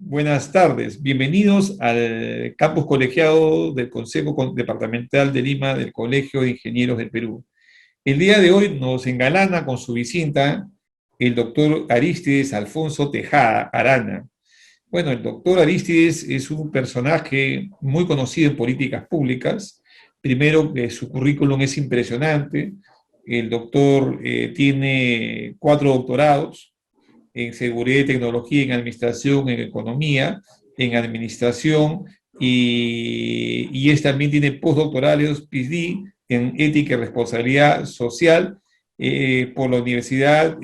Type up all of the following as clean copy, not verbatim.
Buenas tardes, bienvenidos al campus colegiado del Departamental de Lima del Colegio de Ingenieros del Perú. El día de hoy nos engalana con su visita el doctor Arístides Alfonso Tejada Arana. Bueno, el doctor Arístides es un personaje muy conocido en políticas públicas. Primero, su currículum es impresionante. El doctor tiene 4 doctorados en seguridad y tecnología, en administración, en economía, en administración, también tiene postdoctorales, PhD, en ética y responsabilidad social por la Universidad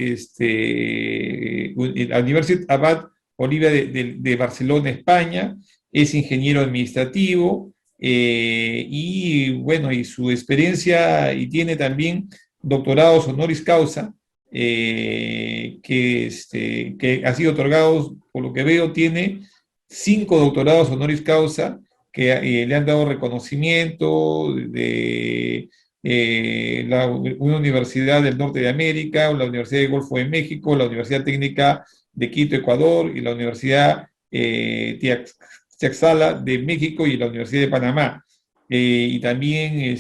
Abad Bolivia de Barcelona, España. Es ingeniero administrativo y su experiencia, y tiene también doctorados honoris causa que ha sido otorgado, por lo que veo, tiene 5 doctorados honoris causa que le han dado reconocimiento de una universidad del norte de América, la Universidad del Golfo de México, la Universidad Técnica de Quito, Ecuador, y la Universidad Tlaxcala de México y la Universidad de Panamá. Y también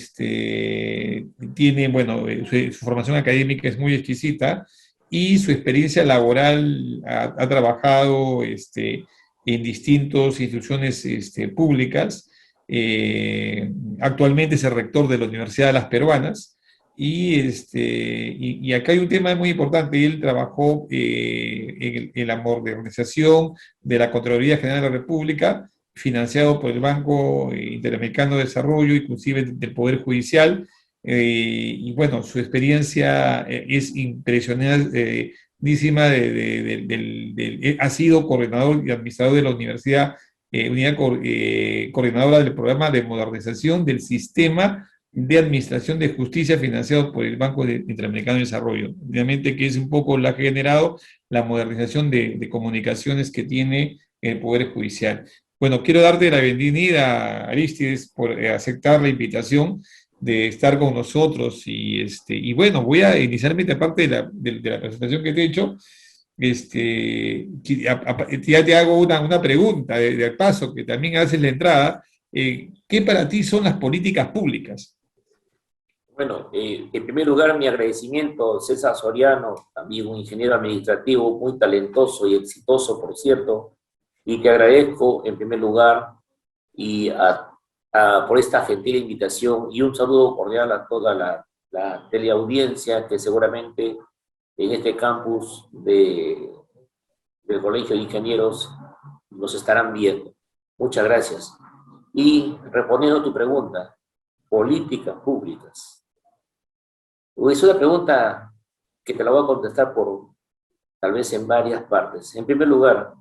tiene, bueno, su formación académica es muy exquisita, y su experiencia laboral ha trabajado en distintas instituciones públicas. Actualmente es el rector de la Universidad de las Peruanas. Y acá hay un tema muy importante. Él trabajó en la modernización de la Contraloría General de la República, financiado por el Banco Interamericano de Desarrollo, inclusive del Poder Judicial. Y bueno, su experiencia es impresionantísima. Ha sido coordinador y administrador de la Universidad, coordinadora del programa de modernización del sistema de administración de justicia financiado por el Banco Interamericano de Desarrollo. Obviamente que es un poco la que ha generado la modernización de comunicaciones que tiene el Poder Judicial. Bueno, quiero darte la bienvenida, Arístides, por aceptar la invitación de estar con nosotros. Y bueno, voy a inicialmente, aparte de la presentación que te he hecho, ya te hago una pregunta de paso, que también haces la entrada. ¿Qué para ti son las políticas públicas? Bueno, en primer lugar, mi agradecimiento, César Soriano, también un ingeniero administrativo muy talentoso y exitoso, por cierto, y te agradezco en primer lugar por esta gentil invitación, y un saludo cordial a toda la teleaudiencia que seguramente en este campus del Colegio de Ingenieros nos estarán viendo. Muchas gracias. Y respondiendo a tu pregunta, políticas públicas. Es una pregunta que te la voy a contestar tal vez en varias partes. En primer lugar,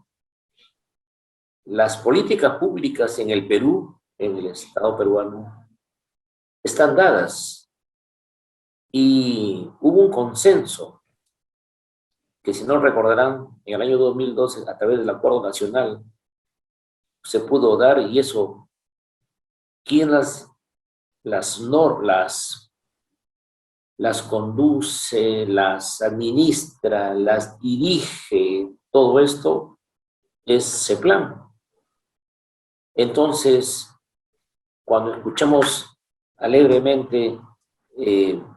las políticas públicas en el Perú, en el Estado peruano, están dadas, y hubo un consenso que, si no recordarán, en el año 2012, a través del Acuerdo Nacional, se pudo dar. Y eso, ¿quién las conduce, las administra, las dirige? Todo esto es CEPLAN. Entonces, cuando escuchamos alegremente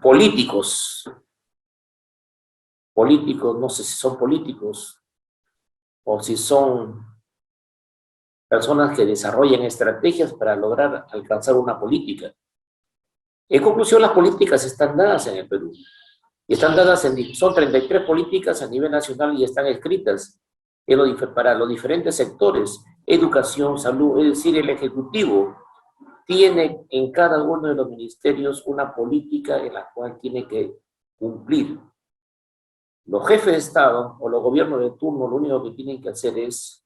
políticos, no sé si son políticos o si son personas que desarrollan estrategias para lograr alcanzar una política. En conclusión, las políticas están dadas en el Perú. Y están dadas son 33 políticas a nivel nacional, y están escritas para los diferentes sectores: educación, salud. Es decir, el Ejecutivo tiene en cada uno de los ministerios una política en la cual tiene que cumplir. Los jefes de Estado o los gobiernos de turno lo único que tienen que hacer es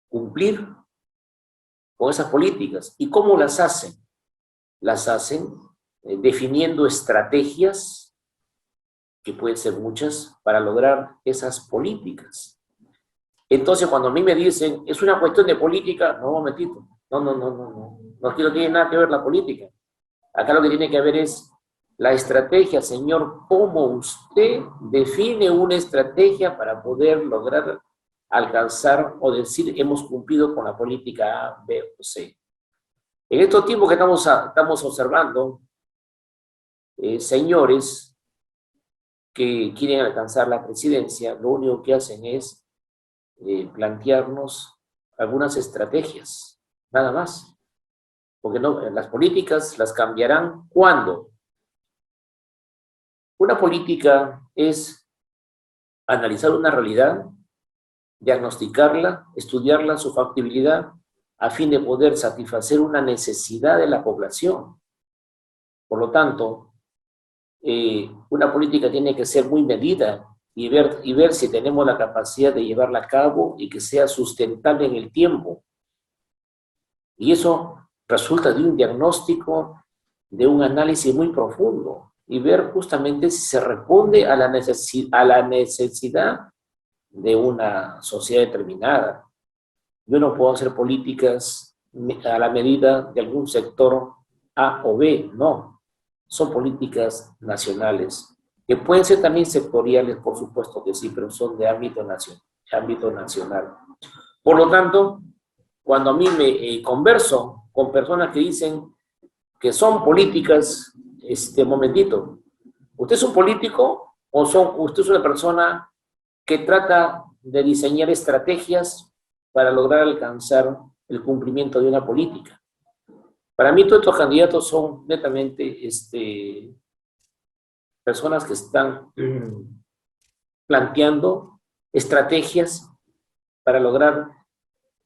cumplir con esas políticas. ¿Y cómo las hacen? Las hacen definiendo estrategias, que pueden ser muchas, para lograr esas políticas. Entonces, cuando a mí me dicen, es una cuestión de política, no, momentito, no, aquí no tiene nada que ver la política. Acá lo que tiene que ver es la estrategia, señor. ¿Cómo usted define una estrategia para poder lograr alcanzar o decir hemos cumplido con la política A, B o C. En estos tiempos que estamos observando, señores que quieren alcanzar la presidencia, lo único que hacen es plantearnos algunas estrategias, nada más. Porque no, las políticas las cambiarán cuando. Una política es analizar una realidad, diagnosticarla, estudiarla, su factibilidad, a fin de poder satisfacer una necesidad de la población. Por lo tanto, una política tiene que ser muy medida y ver si tenemos la capacidad de llevarla a cabo y que sea sustentable en el tiempo. Y eso resulta de un diagnóstico, de un análisis muy profundo y ver justamente si se responde a la necesidad de una sociedad determinada. Yo no puedo hacer políticas a la medida de algún sector A o B, no. Son políticas nacionales, que pueden ser también sectoriales, por supuesto que sí, pero son de ámbito nacional. Por lo tanto, cuando a mí me converso con personas que dicen que son políticas, momentito, ¿usted es un político o usted es una persona que trata de diseñar estrategias para lograr alcanzar el cumplimiento de una política? Para mí todos estos candidatos son netamente personas que están planteando estrategias para lograr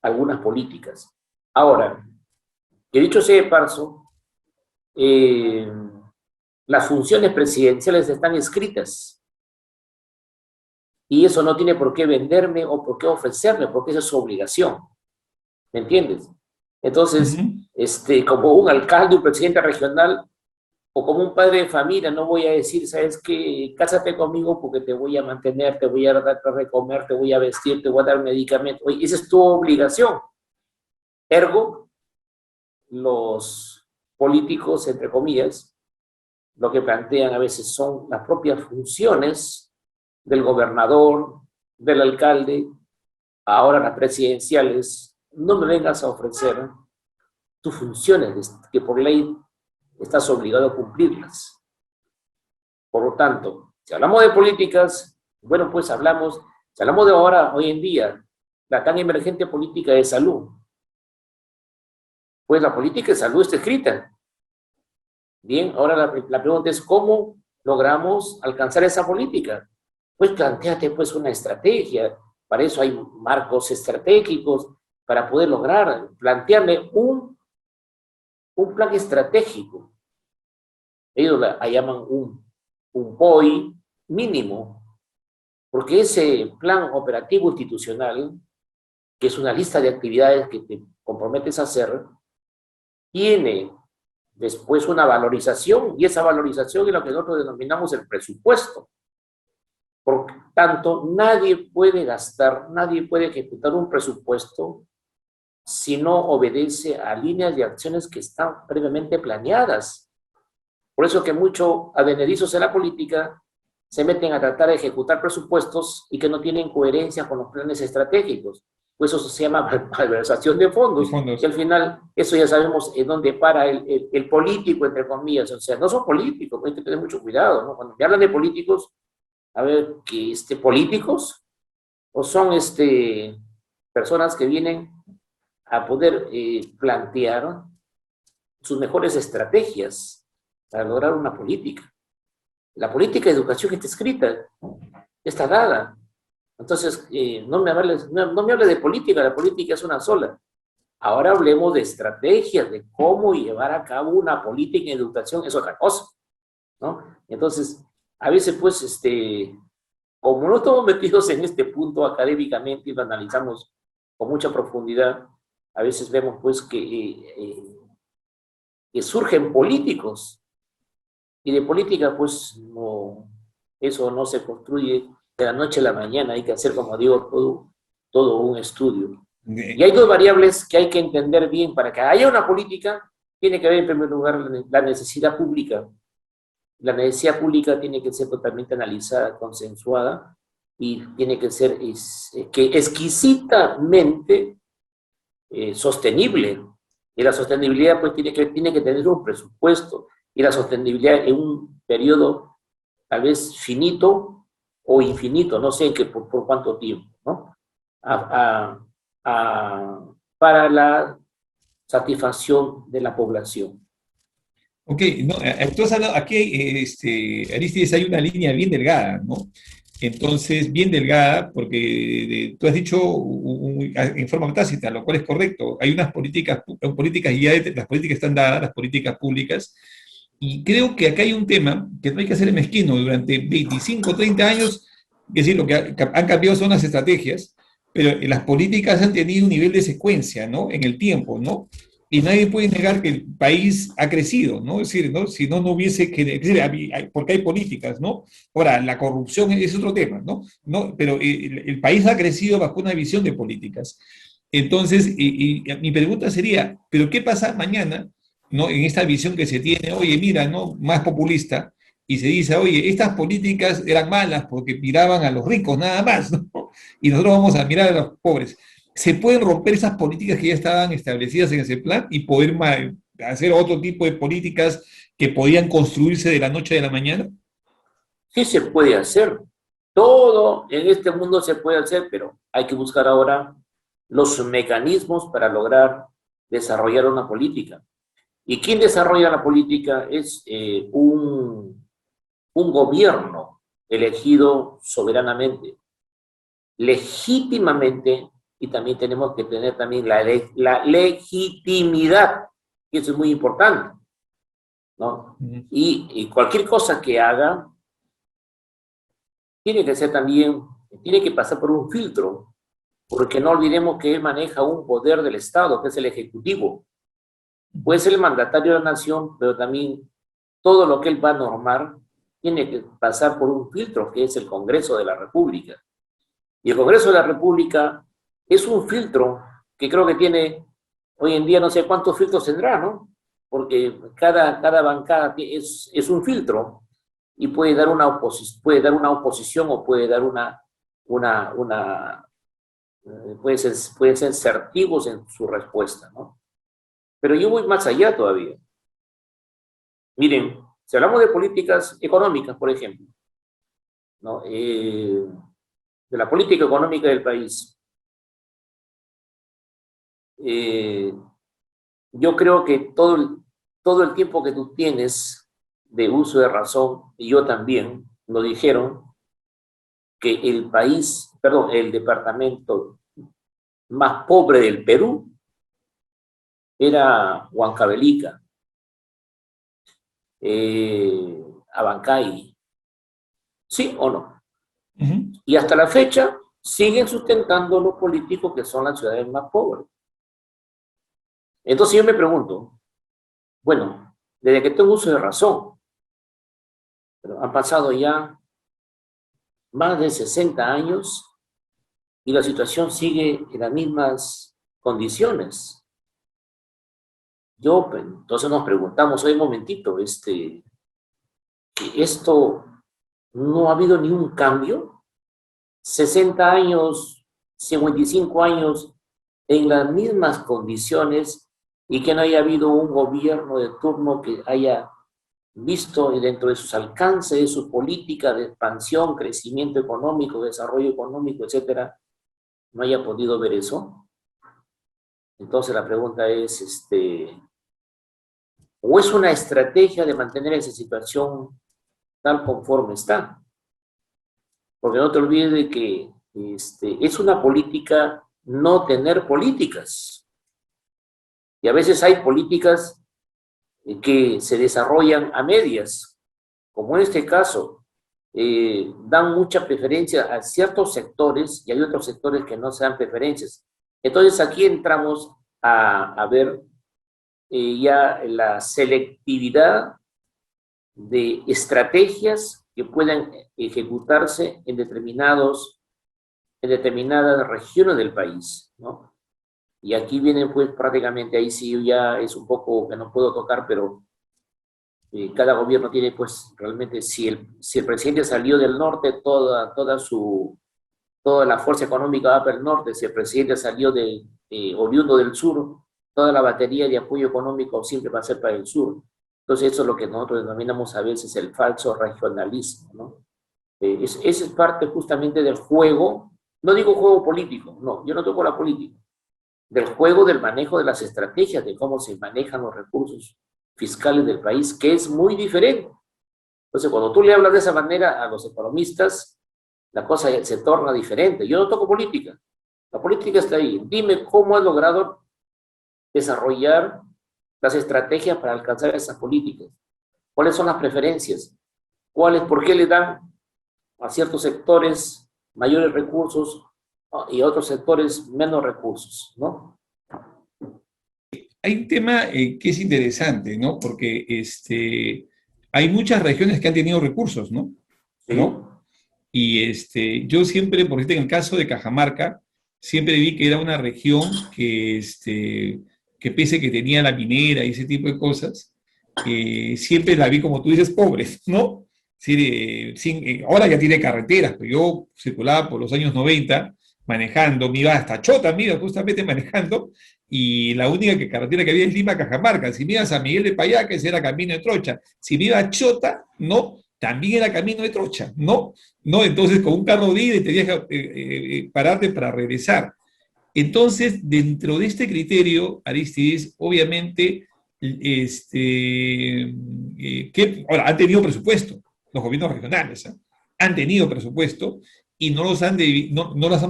algunas políticas. Ahora, que dicho sea de paso, las funciones presidenciales están escritas y eso no tiene por qué venderme o por qué ofrecerme, porque esa es su obligación. ¿Me entiendes? Entonces, como un alcalde, un presidente regional o como un padre de familia, no voy a decir, ¿sabes qué? Cásate conmigo porque te voy a mantener, te voy a dar de comer, te voy a vestir, te voy a dar medicamentos. Oye, esa es tu obligación. Ergo, los políticos, entre comillas, lo que plantean a veces son las propias funciones del gobernador, del alcalde, ahora las presidenciales. No me vengas a ofrecer tus funciones que por ley estás obligado a cumplirlas. Por lo tanto, si hablamos de políticas, bueno, pues si hablamos de ahora, hoy en día, la tan emergente política de salud. Pues la política de salud está escrita. Bien, ahora la pregunta es, ¿cómo logramos alcanzar esa política? Pues plantéate pues una estrategia. Para eso hay marcos estratégicos, para poder lograr, plantearle un plan estratégico. Ellos la llaman un POI mínimo, porque ese plan operativo institucional, que es una lista de actividades que te comprometes a hacer, tiene después una valorización, y esa valorización es lo que nosotros denominamos el presupuesto. Por tanto, nadie puede gastar, nadie puede ejecutar un presupuesto si no obedece a líneas de acciones que están previamente planeadas. Por eso que muchos advenedizos en la política se meten a tratar de ejecutar presupuestos y que no tienen coherencia con los planes estratégicos. Pues eso se llama malversación de fondos. Y al final, eso ya sabemos en dónde para el político, entre comillas. O sea, no son políticos, hay que tener mucho cuidado, ¿no? Cuando me hablan de políticos, a ver, que políticos o son personas que vienen a poder plantear sus mejores estrategias para lograr una política. La política de educación está escrita, está dada. Entonces, no me hables de política, la política es una sola. Ahora hablemos de estrategias, de cómo llevar a cabo una política en educación, es otra cosa, ¿no? Entonces, a veces, pues, como no estamos metidos en este punto académicamente y lo analizamos con mucha profundidad, a veces vemos, pues, que surgen políticos, y de política, pues, no, eso no se construye de la noche a la mañana, hay que hacer, como digo, todo un estudio. Y hay dos variables que hay que entender bien. Para que haya una política, tiene que haber en primer lugar la necesidad pública. La necesidad pública tiene que ser totalmente analizada, consensuada, y tiene que ser exquisitamente sostenible. Y la sostenibilidad pues tiene que tener un presupuesto, y la sostenibilidad en un periodo tal vez finito o infinito, no sé por cuánto tiempo, ¿no? A, para la satisfacción de la población. Ok, no, entonces aquí, Arístides, hay una línea bien delgada, ¿no? Entonces, bien delgada, porque tú has dicho en forma tácita, lo cual es correcto. Hay unas políticas, políticas y ya las políticas están dadas, las políticas públicas, y creo que acá hay un tema que no hay que hacer mezquino. Durante 25, 30 años, es decir, lo que han cambiado son las estrategias, pero las políticas han tenido un nivel de secuencia, ¿no? En el tiempo, ¿no? Y nadie puede negar que el país ha crecido, ¿no? Es decir, ¿no? Si no, no hubiese que, es decir, porque hay políticas, ¿no? Ahora, la corrupción es otro tema, ¿no? ¿No? Pero el país ha crecido bajo una visión de políticas. Entonces, mi pregunta sería, ¿pero qué pasa mañana, ¿no? En esta visión que se tiene, oye, mira, ¿no? Más populista, y se dice, oye, estas políticas eran malas porque miraban a los ricos nada más, ¿no? Y nosotros vamos a mirar a los pobres. ¿Se pueden romper esas políticas que ya estaban establecidas en ese plan y poder hacer otro tipo de políticas que podían construirse de la noche a la mañana? Sí se puede hacer. Todo en este mundo se puede hacer, pero hay que buscar ahora los mecanismos para lograr desarrollar una política. ¿Y quién desarrolla la política? Es un gobierno elegido soberanamente, legítimamente, y también tenemos que tener también la legitimidad, que eso es muy importante, ¿no? Y cualquier cosa que haga tiene que ser también, tiene que pasar por un filtro, porque no olvidemos que él maneja un poder del Estado, que es el Ejecutivo. Puede ser el mandatario de la nación, pero también todo lo que él va a normar tiene que pasar por un filtro, que es el Congreso de la República. Y el Congreso de la República es un filtro que creo que tiene, hoy en día no sé cuántos filtros tendrá, ¿no? Porque cada bancada es un filtro y puede dar una oposición o puede dar una pueden ser certivos en su respuesta, ¿no? Pero yo voy más allá todavía. Miren, si hablamos de políticas económicas, por ejemplo, ¿no? De la política económica del país, eh, yo creo que todo el tiempo que tú tienes de uso de razón, y yo también, nos dijeron que el país, perdón, el departamento más pobre del Perú era Huancavelica, Abancay, ¿sí o no? Uh -huh. Y hasta la fecha siguen sustentando los políticos que son las ciudades más pobres. Entonces yo me pregunto, bueno, desde que tengo uso de razón, pero han pasado ya más de 60 años y la situación sigue en las mismas condiciones. Entonces nos preguntamos, oye, un momentito, esto no ha habido ni un cambio, 60 años, 55 años en las mismas condiciones y que no haya habido un gobierno de turno que haya visto dentro de sus alcances, de su política de expansión, crecimiento económico, desarrollo económico, etcétera, no haya podido ver eso. Entonces la pregunta es, ¿o es una estrategia de mantener esa situación tal conforme está? Porque no te olvides de que es una política no tener políticas. Y a veces hay políticas que se desarrollan a medias, como en este caso, dan mucha preferencia a ciertos sectores y hay otros sectores que no se dan preferencias. Entonces aquí entramos a ver ya la selectividad de estrategias que puedan ejecutarse en determinadas regiones del país, ¿no? Y aquí vienen pues prácticamente, ahí sí ya es un poco que no puedo tocar, pero cada gobierno tiene pues realmente, si el presidente salió del norte, toda su toda la fuerza económica va para el norte, si el presidente salió oriundo del sur, toda la batería de apoyo económico siempre va a ser para el sur. Entonces eso es lo que nosotros denominamos a veces el falso regionalismo, ¿no? Esa es parte justamente del juego, no digo juego político, no, yo no toco la política, del juego del manejo de las estrategias, de cómo se manejan los recursos fiscales del país, que es muy diferente. Entonces, cuando tú le hablas de esa manera a los economistas, la cosa se torna diferente. Yo no toco política, la política está ahí. Dime cómo has logrado desarrollar las estrategias para alcanzar esas políticas. ¿Cuáles son las preferencias? ¿Por qué le dan a ciertos sectores mayores recursos y a otros sectores menos recursos, ¿no? Hay un tema que es interesante, ¿no? Porque hay muchas regiones que han tenido recursos, ¿no? Sí. ¿No? Y yo siempre, por ejemplo, en el caso de Cajamarca, siempre vi que era una región que pese que tenía la minera y ese tipo de cosas, siempre la vi, como tú dices, pobre, ¿no? Sí, ahora ya tiene carreteras, pero yo circulaba por los años 90 manejando, me iba hasta Chota, mira, justamente manejando, y la única carretera que había es Lima-Cajamarca. Si me ibas a San Miguel de Payaques era camino de Trocha. Si me iba a Chota, no, también era camino de Trocha, ¿no? ¿No? Entonces, con un carro de ida y tenías que pararte para regresar. Entonces, dentro de este criterio, Aristides, obviamente, ahora, han tenido presupuesto, los gobiernos regionales, ¿eh? Han tenido presupuesto y no los han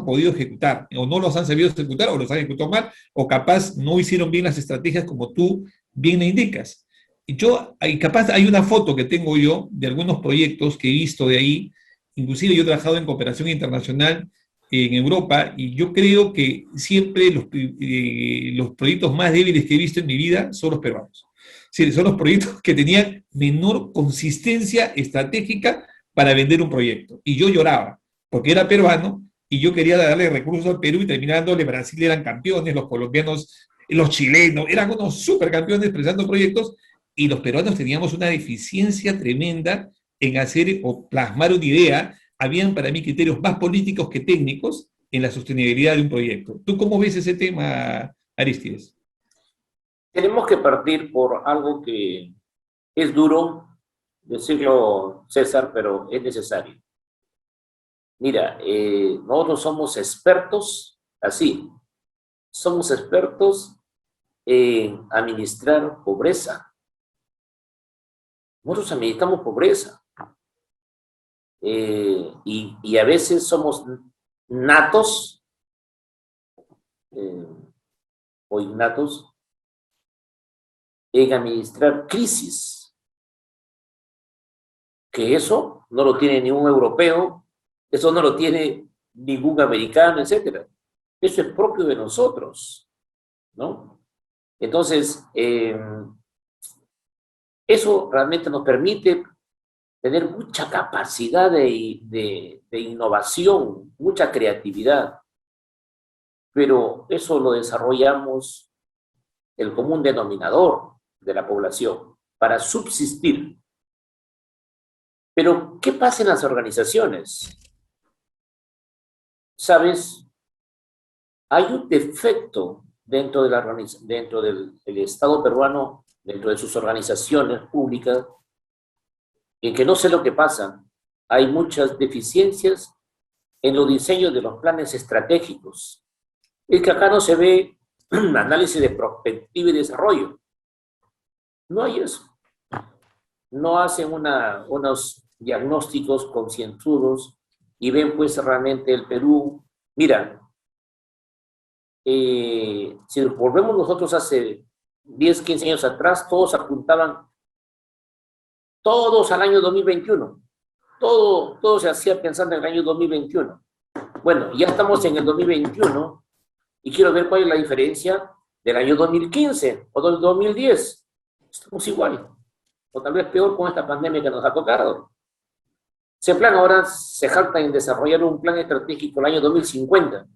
podido ejecutar, o no los han sabido ejecutar, o los han ejecutado mal, o capaz no hicieron bien las estrategias como tú bien me indicas. Capaz hay una foto que tengo yo de algunos proyectos que he visto de ahí, inclusive yo he trabajado en cooperación internacional en Europa, y yo creo que siempre los proyectos más débiles que he visto en mi vida son los peruanos. Sí, son los proyectos que tenían menor consistencia estratégica para vender un proyecto. Y yo lloraba, porque era peruano, y yo quería darle recursos al Perú, y terminándole, Brasil eran campeones, los colombianos, los chilenos, eran unos supercampeones presentando proyectos, y los peruanos teníamos una deficiencia tremenda en hacer o plasmar una idea. Habían para mí criterios más políticos que técnicos en la sostenibilidad de un proyecto. ¿Tú cómo ves ese tema, Aristides? Tenemos que partir por algo que es duro decirlo, César, pero es necesario. Mira, nosotros somos expertos, así, somos expertos en administrar pobreza. Nosotros administramos pobreza. Y a veces somos natos o innatos en administrar crisis, que eso no lo tiene ningún europeo, eso no lo tiene ningún americano, etc. Eso es propio de nosotros, ¿no? Entonces, eso realmente nos permite tener mucha capacidad de innovación, mucha creatividad, pero eso lo desarrollamos el común denominador de la población para subsistir. Pero, ¿qué pasa en las organizaciones? ¿Sabes? Hay un defecto dentro del Estado peruano, dentro de sus organizaciones públicas, en que no sé lo que pasa. Hay muchas deficiencias en los diseños de los planes estratégicos. Es que acá no se ve análisis de prospectiva y desarrollo. No hay eso. No hacen unos diagnósticos concienzudos y ven pues realmente el Perú. Mira, si volvemos nosotros hace 10, 15 años atrás, todos apuntaban, todos al año 2021. Todo se hacía pensando en el año 2021. Bueno, ya estamos en el 2021 y quiero ver cuál es la diferencia del año 2015 o del 2010. Estamos igual, o tal vez peor con esta pandemia que nos ha tocado. Ese plan ahora se jacta en desarrollar un plan estratégico el año 2050.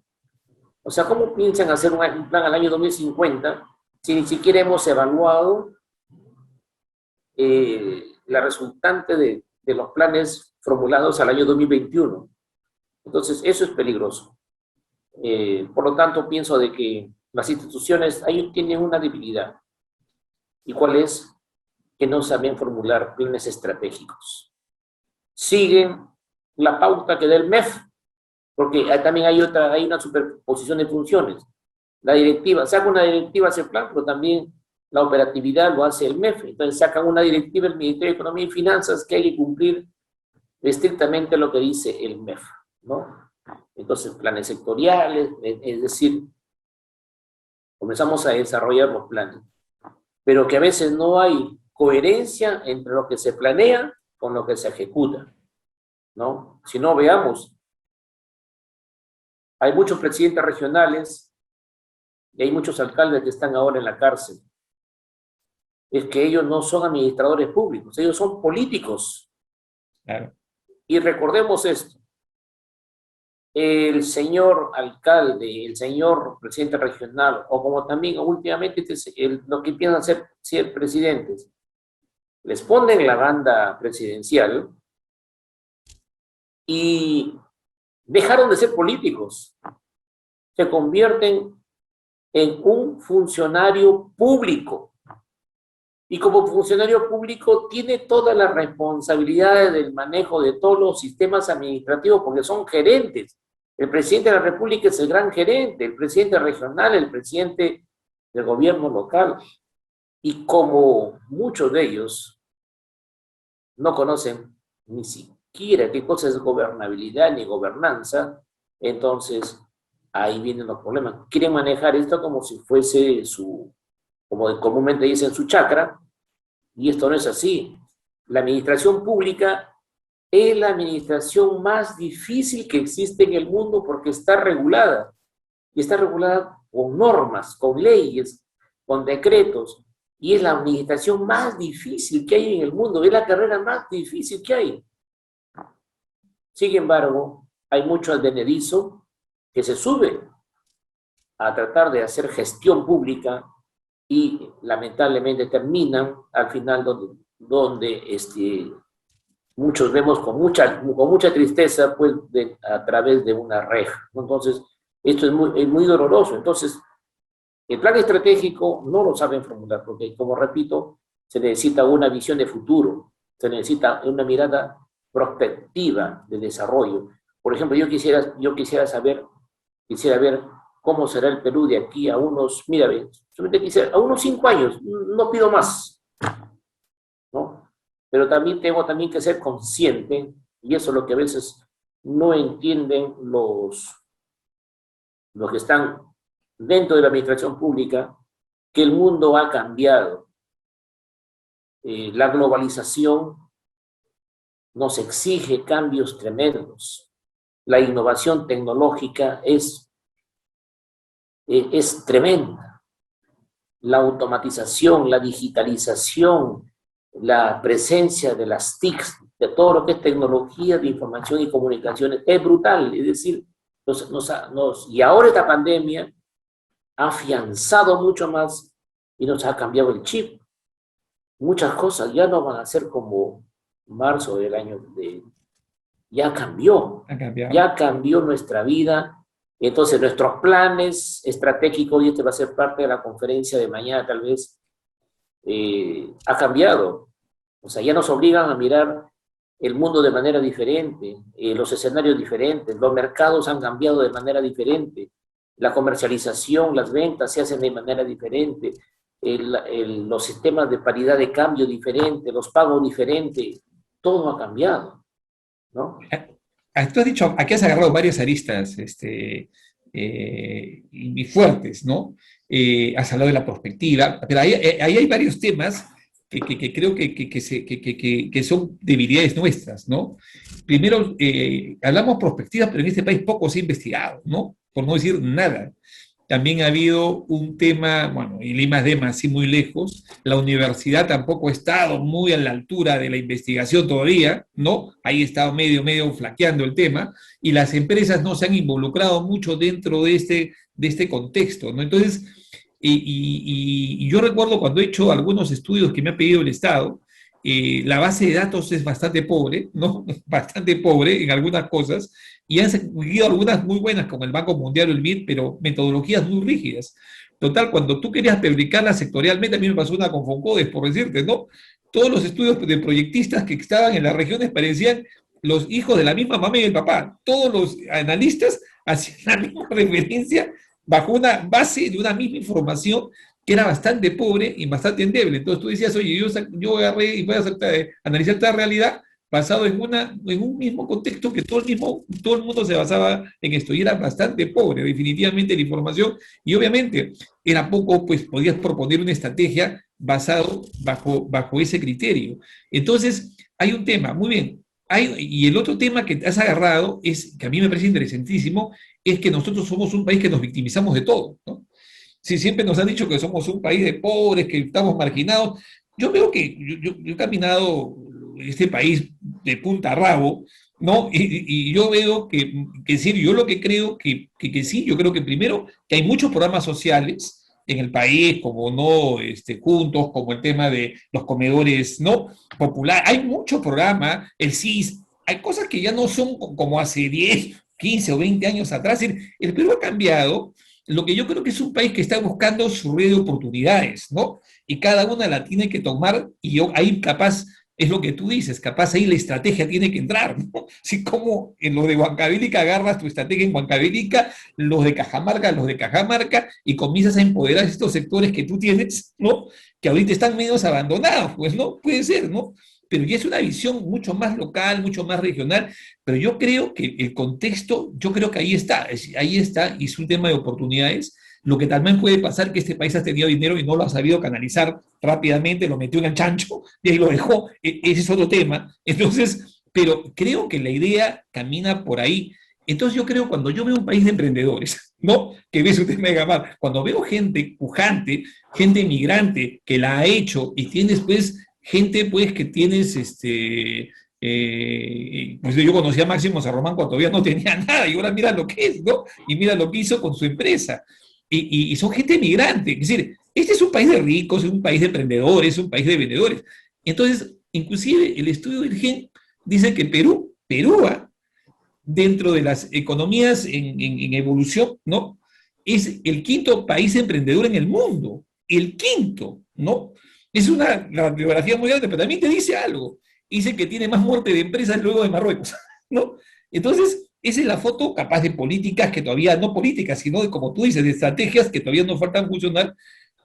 O sea, ¿cómo piensan hacer un plan al año 2050 si ni siquiera hemos evaluado la resultante de los planes formulados al año 2021? Entonces, eso es peligroso. Por lo tanto, pienso de que las instituciones ahí tienen una debilidad. ¿Y cuál es? Que no saben formular planes estratégicos. Siguen la pauta que da el MEF, porque también hay una superposición de funciones. La directiva, saca una directiva hacia el plan, pero también la operatividad lo hace el MEF. Entonces sacan una directiva el Ministerio de Economía y Finanzas que hay que cumplir estrictamente lo que dice el MEF, ¿no? Entonces, planes sectoriales, es decir, comenzamos a desarrollar los planes, pero que a veces no hay coherencia entre lo que se planea con lo que se ejecuta, ¿no? Si no, veamos, hay muchos presidentes regionales y hay muchos alcaldes que están ahora en la cárcel. Es que ellos no son administradores públicos, ellos son políticos. Claro. Y recordemos esto, el señor alcalde, el señor presidente regional, o como también últimamente lo que piensan ser presidentes, les ponen la banda presidencial y dejaron de ser políticos, se convierten en un funcionario público. Y como funcionario público tiene todas las responsabilidades del manejo de todos los sistemas administrativos porque son gerentes. El presidente de la República es el gran gerente, el presidente regional, el presidente del gobierno local. Y como muchos de ellos no conocen ni siquiera qué cosa es gobernabilidad ni gobernanza, entonces ahí vienen los problemas. Quieren manejar esto como si fuese como comúnmente dicen, su chakra, y esto no es así. La administración pública es la administración más difícil que existe en el mundo porque está regulada, y está regulada con normas, con leyes, con decretos, y es la administración más difícil que hay en el mundo, es la carrera más difícil que hay. Sin embargo, hay mucho advenedizo que se sube a tratar de hacer gestión pública y lamentablemente terminan al final donde muchos vemos con mucha tristeza pues, a través de una reja. Entonces, esto es muy doloroso. Entonces, el plan estratégico no lo saben formular, porque, como repito, se necesita una visión de futuro, se necesita una mirada prospectiva de desarrollo. Por ejemplo, yo quisiera ver cómo será el Perú de aquí a unos, mira, a unos 5 años, no pido más, ¿no? Pero también tengo que ser consciente, y eso es lo que a veces no entienden los que están dentro de la administración pública, que el mundo ha cambiado. La globalización nos exige cambios tremendos. La innovación tecnológica es tremenda. La automatización, la digitalización, la presencia de las TICs, de todo lo que es tecnología de información y comunicaciones, es brutal. Es decir, y ahora esta pandemia ha afianzado mucho más y nos ha cambiado el chip. Muchas cosas ya no van a ser como marzo del ya cambió. Ya cambió nuestra vida. Entonces, nuestros planes estratégicos, y este va a ser parte de la conferencia de mañana tal vez, ha cambiado. O sea, ya nos obligan a mirar el mundo de manera diferente, los escenarios diferentes, los mercados han cambiado de manera diferente, la comercialización, las ventas se hacen de manera diferente, los sistemas de paridad de cambio diferentes, los pagos diferentes, todo ha cambiado, ¿no? Tú has dicho, aquí has agarrado varias aristas y fuertes, ¿no? Has hablado de la perspectiva, pero ahí hay varios temas que creo que son debilidades nuestras, ¿no? Primero, hablamos perspectivas, pero en este país poco se ha investigado, ¿no? Por no decir nada. También ha habido un tema, bueno, y el I+D+, sí muy lejos, la universidad tampoco ha estado muy a la altura de la investigación todavía, ¿no? Ahí ha estado medio flaqueando el tema, y las empresas no se han involucrado mucho dentro de este contexto, ¿no? Entonces, y yo recuerdo cuando he hecho algunos estudios que me ha pedido el Estado, la base de datos es bastante pobre, ¿no? Bastante pobre en algunas cosas, y han seguido algunas muy buenas, como el Banco Mundial o el BID, pero metodologías muy rígidas. Total, cuando tú querías publicarla sectorialmente, a mí me pasó una con Foncodes, por decirte, ¿no? Todos los estudios de proyectistas que estaban en las regiones parecían los hijos de la misma mamá y el papá. Todos los analistas hacían la misma referencia bajo una base de una misma información que era bastante pobre y bastante endeble. Entonces tú decías, oye, yo agarré y voy a analizar esta realidad basado en un mismo contexto que todo el mundo se basaba en esto, y era bastante pobre, definitivamente, la información, y obviamente era poco, pues podías proponer una estrategia basado bajo ese criterio. Entonces, hay un tema, muy bien, y el otro tema que has agarrado, que a mí me parece interesantísimo, es que nosotros somos un país que nos victimizamos de todo, ¿no? Si siempre nos han dicho que somos un país de pobres, que estamos marginados, yo veo que yo he caminado este país de punta a rabo, ¿no? Y yo veo que sí, yo lo que creo que sí, yo creo que primero que hay muchos programas sociales en el país, como no juntos, como el tema de los comedores no popular, hay muchos programas, el CIS, hay cosas que ya no son como hace 10, 15 o 20 años atrás. El Perú ha cambiado. Lo que yo creo que es un país que está buscando su red de oportunidades, ¿no? Y cada una la tiene que tomar, y ahí capaz es lo que tú dices, capaz ahí la estrategia tiene que entrar, ¿no? Así como en lo de Huancavelica agarras tu estrategia en Huancavelica, los de Cajamarca, y comienzas a empoderar estos sectores que tú tienes, ¿no? Que ahorita están medio abandonados, pues, ¿no? Puede ser, ¿no? Pero ya es una visión mucho más local, mucho más regional, pero yo creo que el contexto, yo creo que ahí está, y es un tema de oportunidades. Lo que también puede pasar que este país ha tenido dinero y no lo ha sabido canalizar rápidamente, lo metió en el chancho y ahí lo dejó. Ese es otro tema. Entonces, pero creo que la idea camina por ahí. Entonces yo creo, cuando yo veo un país de emprendedores, ¿no? Que ves un tema de gamar, cuando veo gente pujante, gente migrante que la ha hecho, y tienes pues gente pues que tienes pues yo conocí a Máximo San Román cuando todavía no tenía nada, y ahora mira lo que es, ¿no? Y mira lo que hizo con su empresa. Y son gente migrante. Es decir, este es un país de ricos, es un país de emprendedores, es un país de vendedores. Entonces, inclusive el estudio del GEN dice que Perú, dentro de las economías en evolución, ¿no? Es el quinto país emprendedor en el mundo. El quinto, ¿no? Es una biografía muy grande, pero también te dice algo. Dice que tiene más muerte de empresas luego de Marruecos, ¿no? Entonces, esa es la foto capaz de políticas que todavía, no políticas, sino de, como tú dices, de estrategias que todavía nos faltan funcionar,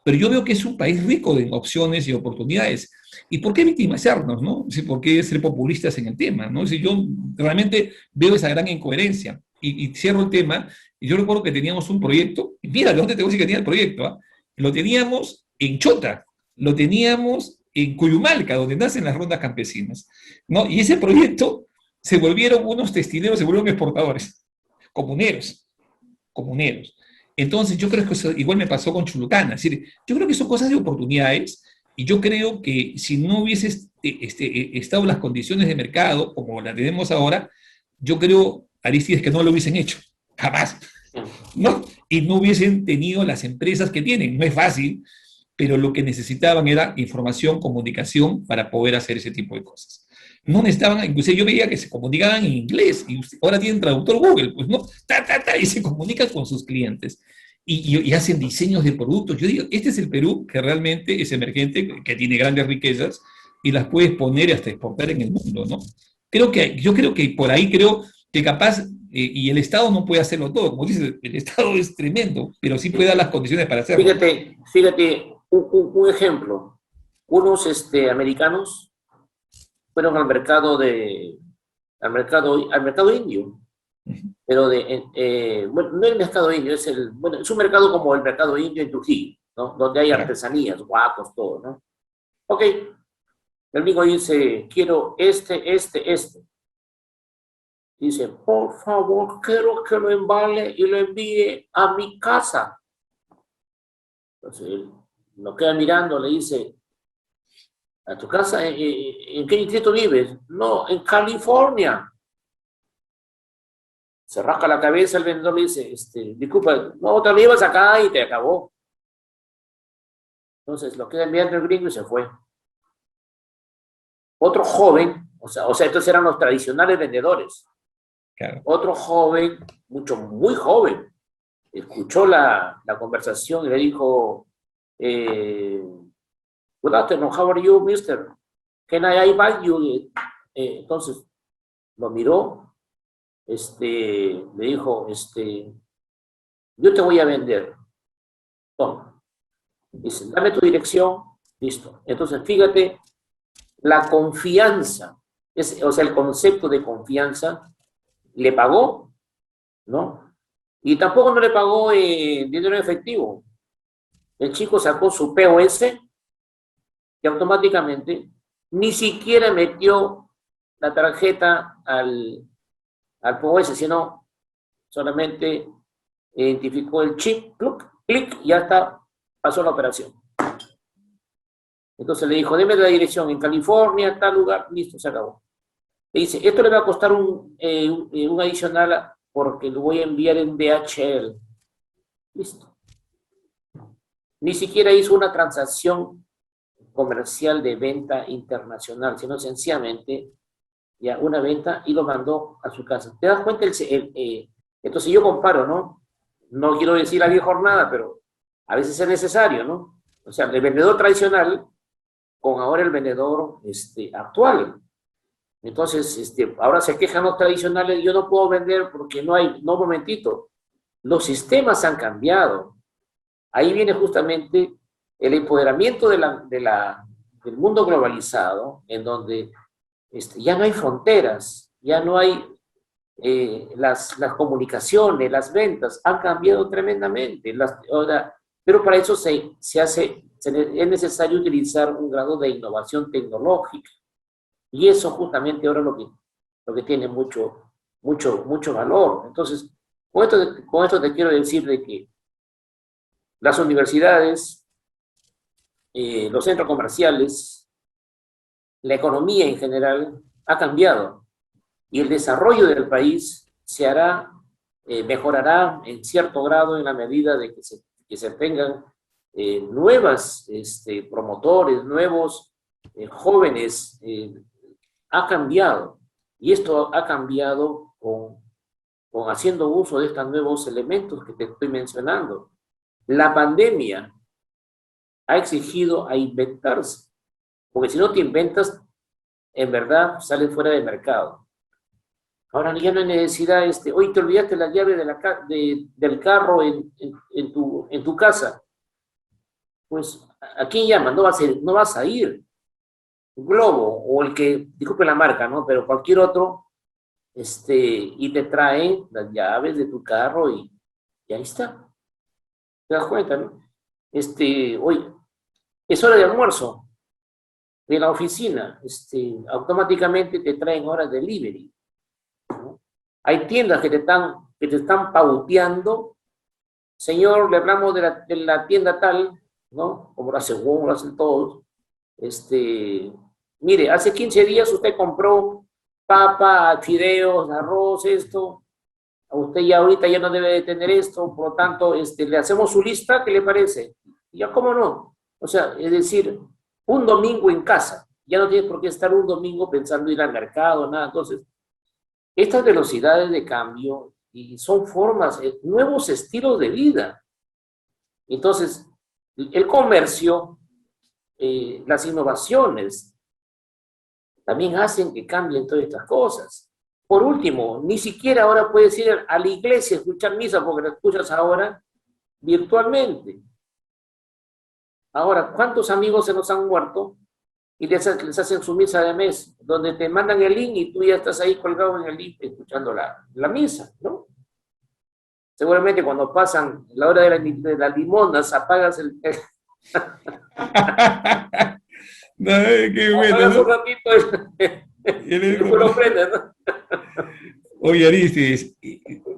pero yo veo que es un país rico de opciones y oportunidades. ¿Y por qué victimizarnos, no? ¿Por qué ser populistas en el tema, no? Si yo realmente veo esa gran incoherencia. Y cierro el tema, y yo recuerdo que teníamos un proyecto, y mira, ¿de dónde te voy a decir que tenía el proyecto? ¿Ah? Lo teníamos en Chota, lo teníamos en Cuyumalca, donde nacen las rondas campesinas, ¿no? Y ese proyecto se volvieron unos testineros, se volvieron exportadores, comuneros, comuneros. Entonces, yo creo que eso igual me pasó con Chulucana. Es decir, yo creo que son cosas de oportunidades, y yo creo que si no hubiese estado las condiciones de mercado como las tenemos ahora, yo creo, Aristides, que no lo hubiesen hecho, jamás, ¿no? Y no hubiesen tenido las empresas que tienen. No es fácil, pero lo que necesitaban era información, comunicación para poder hacer ese tipo de cosas. No necesitaban, inclusive yo veía que se comunicaban en inglés, y ahora tienen traductor Google, pues no, y se comunican con sus clientes. Y hacen diseños de productos. Yo digo, este es el Perú que realmente es emergente, que tiene grandes riquezas, y las puedes poner hasta exportar en el mundo, ¿no? Yo creo que por ahí creo que capaz, y el Estado no puede hacerlo todo, como dices, el Estado es tremendo, pero sí puede dar las condiciones para hacerlo. Fíjate, un ejemplo. Unos americanos fueron al mercado indio, pero bueno, no el mercado indio, bueno, es un mercado como el mercado indio en Trujillo, ¿no? Donde hay artesanías, guacos, todo, ¿no? Ok, el amigo dice, quiero este. Dice, por favor, quiero que lo embale y lo envíe a mi casa. Entonces él lo queda mirando, le dice, ¿a tu casa? ¿En qué distrito vives? No, en California. Se rasca la cabeza, el vendedor le dice, disculpa, no, te lo llevas acá y te acabó. Entonces lo queda mirando el gringo y se fue. otro joven, o sea, estos eran los tradicionales vendedores. Claro. Otro joven, muy joven, escuchó la conversación y le dijo, good afternoon, how are you, mister? Can I buy you? Entonces, lo miró, le dijo, yo te voy a vender. Toma. Dice, dame tu dirección, listo. Entonces, fíjate, la confianza, o sea, el concepto de confianza, le pagó, ¿no? Y tampoco no le pagó dinero en efectivo. El chico sacó su POS y automáticamente ni siquiera metió la tarjeta al POS, sino solamente identificó el chip, clic, y ya está, pasó la operación. Entonces le dijo, deme la dirección en California, tal lugar, listo, se acabó. Le dice, esto le va a costar un adicional porque lo voy a enviar en DHL. Listo. Ni siquiera hizo una transacción comercial de venta internacional, sino sencillamente ya una venta y lo mandó a su casa. ¿Te das cuenta? Entonces yo comparo, ¿no? No quiero decir la vieja jornada, pero a veces es necesario, ¿no? O sea, el vendedor tradicional con ahora el vendedor actual. Entonces, ahora se quejan los tradicionales, yo no puedo vender porque no hay, no, momentito, los sistemas han cambiado. Ahí viene justamente el empoderamiento del mundo globalizado, en donde ya no hay fronteras, ya no hay las comunicaciones, las ventas, han cambiado tremendamente. Pero para eso es necesario utilizar un grado de innovación tecnológica. Y eso justamente ahora es lo que tiene mucho valor. Entonces, con esto te quiero decir de que las universidades, los centros comerciales, la economía en general ha cambiado y el desarrollo del país mejorará en cierto grado en la medida de que se tengan nuevas promotores, nuevos jóvenes. Ha cambiado y esto ha cambiado con haciendo uso de estos nuevos elementos que te estoy mencionando. La pandemia ha exigido a inventarse, porque si no te inventas, en verdad sales fuera de mercado. Ahora ya no hay necesidad, hoy te olvidaste la llave del carro en tu casa. Pues, ¿a quién llamas? No vas a ir. Globo, o el que, disculpe la marca, ¿no? Pero cualquier otro, y te traen las llaves de tu carro y ahí está. ¿Te das cuenta, no? Oye, es hora de almuerzo de la oficina, automáticamente te traen horas de delivery, ¿no? Hay tiendas que te están pauteando, señor, le hablamos de la tienda tal, ¿no? Como lo hacen todos, mire, hace 15 días usted compró papa, fideos, arroz, esto, usted ya ahorita ya no debe de tener esto, por lo tanto, le hacemos su lista, ¿qué le parece? Y ya, ¿cómo no? O sea, es decir, un domingo en casa, ya no tienes por qué estar un domingo pensando ir al mercado, nada. Entonces, estas velocidades de cambio y son formas, nuevos estilos de vida. Entonces, el comercio, las innovaciones, también hacen que cambien todas estas cosas. Por último, ni siquiera ahora puedes ir a la iglesia a escuchar misa porque la escuchas ahora virtualmente. Ahora, ¿cuántos amigos se nos han muerto y les hacen su misa de mes, donde te mandan el link y tú ya estás ahí colgado en el link escuchando la misa, ¿no? Seguramente cuando pasan la hora de las limonas apagas el... No, qué bueno, ¿no? Un ratito y después lo prendes, ¿no? Oye, Aristis,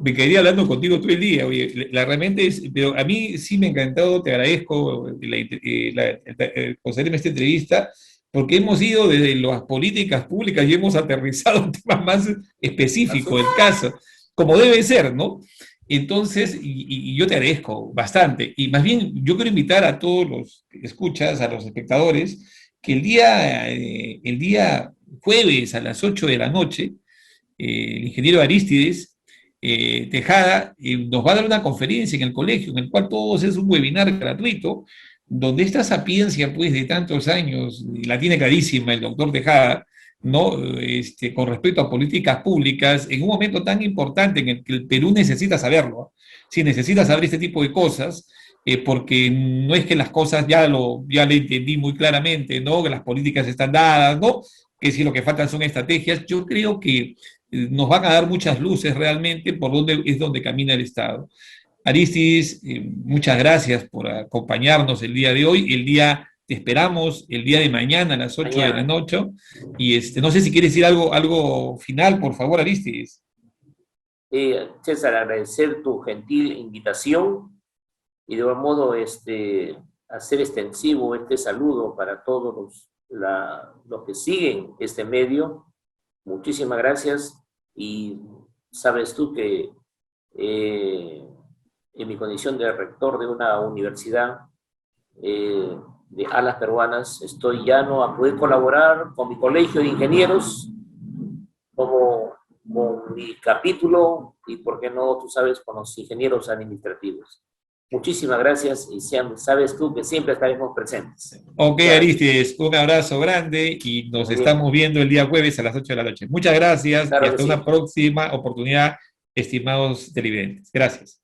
me quedaría hablando contigo todo el día. Oye, realmente pero a mí sí me ha encantado, te agradezco concederme esta entrevista, porque hemos ido desde las políticas públicas y hemos aterrizado en temas más específicos del caso, como debe ser, ¿no? Entonces, y yo te agradezco bastante. Y más bien, yo quiero invitar a todos los que escuchas, a los espectadores, que el día jueves a las 8 de la noche, el ingeniero Arístides Tejada nos va a dar una conferencia en el colegio, en el cual todos es un webinar gratuito, donde esta sapiencia pues de tantos años, y la tiene clarísima el doctor Tejada, ¿no? Con respecto a políticas públicas, en un momento tan importante en el que el Perú necesita saberlo, sí necesita saber este tipo de cosas, porque no es que las cosas ya le entendí muy claramente, ¿no? Que las políticas están dadas, ¿no? Que si lo que faltan son estrategias. Yo creo que nos van a dar muchas luces realmente por dónde es donde camina el Estado. Aristides, muchas gracias por acompañarnos el día de hoy. Te esperamos el día de mañana a las 8 de la Mañana. noche. Y no sé si quieres decir algo final, por favor, Aristides. César, agradecer tu gentil invitación y de igual modo hacer extensivo este saludo para todos los que siguen este medio. Muchísimas gracias y sabes tú que en mi condición de rector de una universidad de alas peruanas, estoy llano a poder colaborar con mi colegio de ingenieros, como con mi capítulo y, por qué no, tú sabes, con los ingenieros administrativos. Muchísimas gracias y sabes tú que siempre estaremos presentes. Ok, Muchas gracias. Aristides, un abrazo grande y nos Muy bien. estamos viendo el día jueves a las 8 de la noche. Muchas gracias y Claro que hasta una sí. próxima oportunidad, estimados televidentes. Gracias.